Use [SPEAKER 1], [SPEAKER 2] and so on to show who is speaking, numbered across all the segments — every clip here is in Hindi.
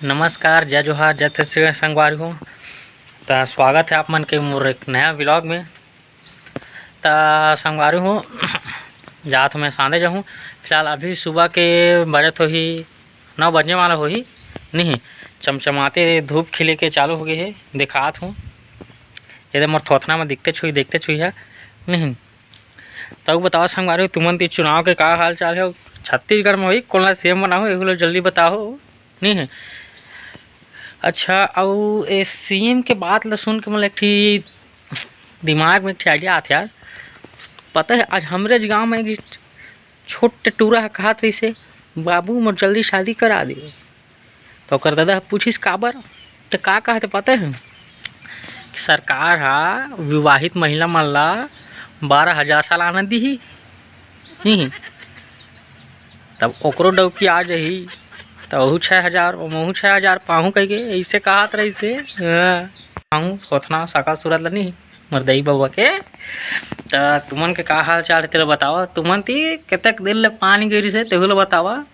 [SPEAKER 1] नमस्कार, जय जोहार, जय श्री संगवारी हूँ। तो स्वागत है आप मन के मोर एक नया व्लॉग में। तो संगवारी हूँ जात मैं सांदे जाऊँ। फिलहाल अभी सुबह के बजे तो ही 9 बजने वाला हो ही नहीं, चमचमाते धूप खिले के चालू हो गए है। दिखात हूँ ये मोर थोथना में देखते छुई है नहीं। तो बताओ संगवारी तुमन ती चुनाव के का हाल चाल है? छत्तीसगढ़ में हुई कौन सीएम बनाओ ये जल्दी बताओ नहीं है। अच्छा, और ए सीएम के बात ला सुन के मतलब एक ठी दिमाग में एक ठी आइडिया आत यार। पता है आज हमरे गांव में एक छोटे टूरा कहत रही से बाबू मोर जल्दी शादी करा दे। तो कर दादा पूछिस काबर तो का कहते पता है कि सरकार हा विवाहित महिला मन ला 12,000 सालाना दी ही, तब ओकरो डौकी आ जाही तो वह 6,000 महू 6,000 पाहू कह के ऐसे कहत रही से पाहू सोचना साका सूरत ला नहीं मरदई बाबा के। तो तुमन के का हाल चाल तेला बतावा। तुमन ती कतक दिन ले पानी गिरी से तेहू ला बतावा।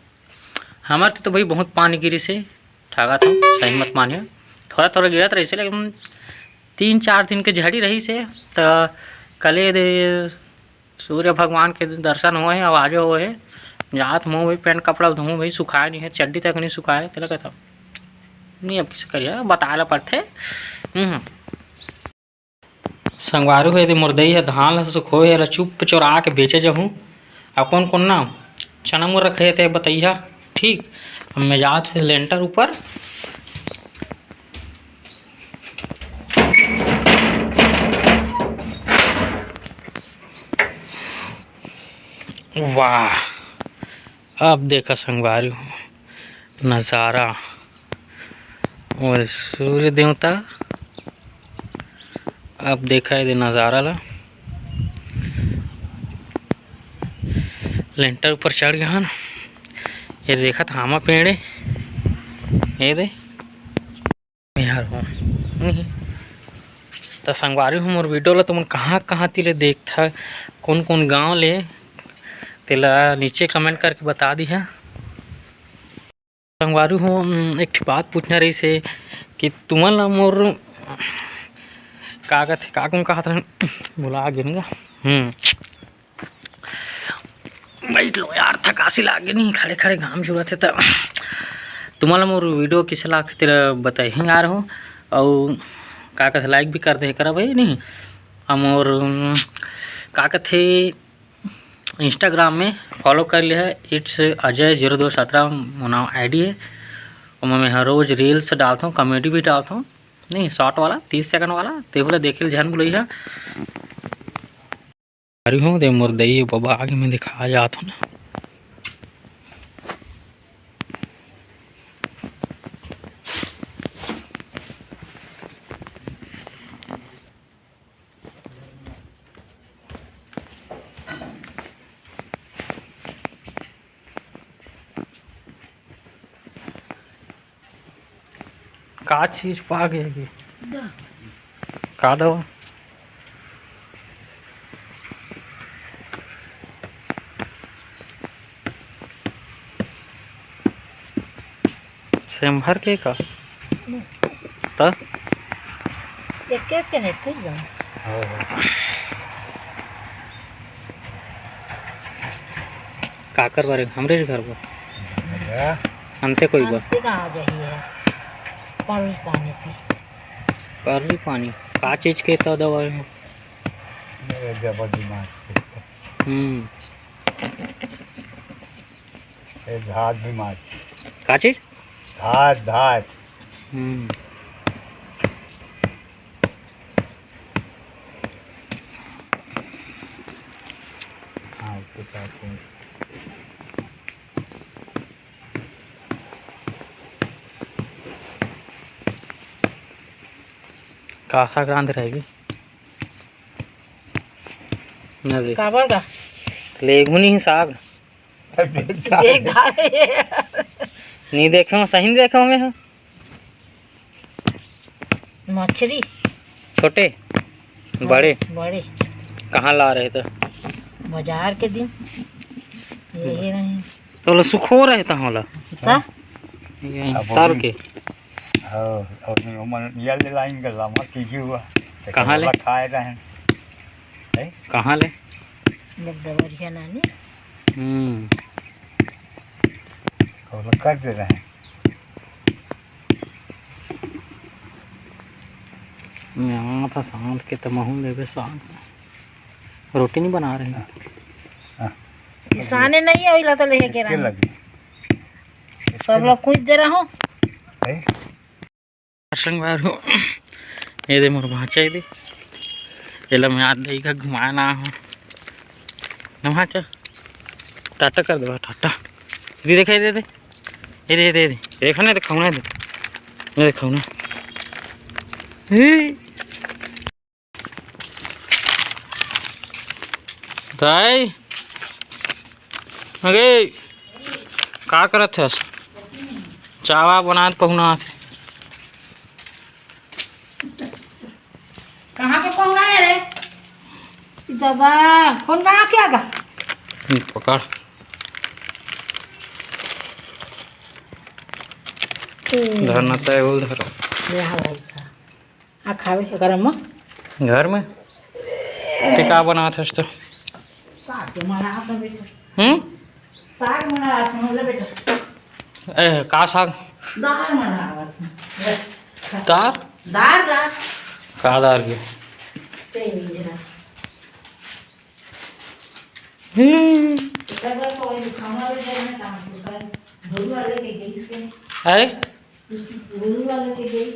[SPEAKER 1] हमार तो भाई बहुत पानी गिरी से ठागा था, सही मत मानिए। थोड़ा थोड़ा गिरत रही से लेकिन 3-4 दिन के झड़ी रही से। तो कले दे सूर्य भगवान के दर्शन हुए हैं, आवाज़ हुए है। जात मुँह भाई पैंट कपड़ा धोऊँ भाई सुखाया नहीं है, चड्डी तक नहीं सुखाया तेला कहता नहीं। अब किस करिए बता ला पड़ते संगवारू है मुर्दई है धान ला सुखो है चुप चोरा के बेचे जाऊँ। अब कौन कौन ना चना मुर रखे थे बताइया ठीक। अब मैं जात लेंटर ऊपर वाह। अब देखा संगवारी नज़ारा और सूर्य देवता। अब देखा है नज़ारा ला लेंटर ऊपर चढ़ गया ना। ये देखा था हामा पेड़े ये दे यार हो नहीं। तो संगवारी हूँ मोर वीडियो ला तुम कहाँ तिले देखता कौन कौन गांव ले तेला नीचे कमेंट करके बता दी है। संगवारी हूँ एक बात पूछना रही से कि तुमन ला मोर कागज का कहा था बुला गिनगा बैठ लो यार, थकासी लागे नहीं खड़े खड़े घाम जरूरत है। तो तुम्हारा मोर वीडियो किसे लागते तेरा बताई यार हो। और का कहते लाइक भी कर दे करा भाई नहीं। और का कहते इंस्टाग्राम में फॉलो कर लिया है, इट्स अजय 0217 नाम आईडी है। और मैं हर रोज़ रील्स डालता हूँ, कॉमेडी भी डालता हूँ नहीं, शॉर्ट वाला 30 सेकंड वाला तेहूला देखे ध्यान बोलिए। अरे हूँ दे मुर्दई बाबा आगे में दिखा जाता हूँ ना। का चीज पा गया का दवा सेम्भर के का तो काकर बारे हमरे घर पर अंते कोई बार पानी पानी का चीज के तो दवा है
[SPEAKER 2] घाट भी मार
[SPEAKER 1] का चीज
[SPEAKER 2] घाट घाट हाँ उसके साथ
[SPEAKER 1] का संक्रांति रहेगी नहीं
[SPEAKER 3] काबर का
[SPEAKER 1] लेगुनी साग नहीं देखो सही नहीं देखा मैं
[SPEAKER 3] मछली
[SPEAKER 1] छोटे बड़े
[SPEAKER 3] बड़े
[SPEAKER 1] कहाँ ला रहे थे
[SPEAKER 3] बाजार के दिन यही रहे
[SPEAKER 1] तो सुखो रहे ता होला
[SPEAKER 3] का
[SPEAKER 1] तार के
[SPEAKER 2] और मन ये ले लाइन गला मत कीजिए हुआ
[SPEAKER 1] कहाँ ले?
[SPEAKER 2] खाए रहे
[SPEAKER 1] कहाँ ले?
[SPEAKER 3] जब डबरिया नानी
[SPEAKER 2] और कर दे रहे हैं
[SPEAKER 1] यहाँ था शांत के तमहू लेवे शांत रोटी नहीं बना रहे
[SPEAKER 3] किसाने नहीं है ओइला तो लेके
[SPEAKER 2] के
[SPEAKER 3] रहा
[SPEAKER 2] लगी
[SPEAKER 3] सब लोग कुछ दे रहा हूँ
[SPEAKER 1] संगवार हो ये दे मोर भाचा दे एला मैं आज दई का घुमाना हो नहा च टाटा कर दे टाटा दे दिखाई दे दे ये दे देखो ना दिखाओ ना दे दिखाओ ना दाई अगे का करत हस चावा बनात पहुना थे
[SPEAKER 3] कहाँ के पहुँचा है रे दादा कौन कहाँ के आगा
[SPEAKER 1] पकड़ धरना तय बोल धरो
[SPEAKER 3] आ खावे गरम में
[SPEAKER 1] घर में टिका बनात हस तो
[SPEAKER 3] साग मना तो बेटा साग मना ले बेटा
[SPEAKER 1] ए का साग
[SPEAKER 3] दाल मना
[SPEAKER 1] दार
[SPEAKER 3] दाल दाल
[SPEAKER 1] का दार के
[SPEAKER 3] तेल जरा तो कोई खाना ले जाना काम तो सर धुल वाले के गई से
[SPEAKER 1] है
[SPEAKER 3] धुल वाले के गई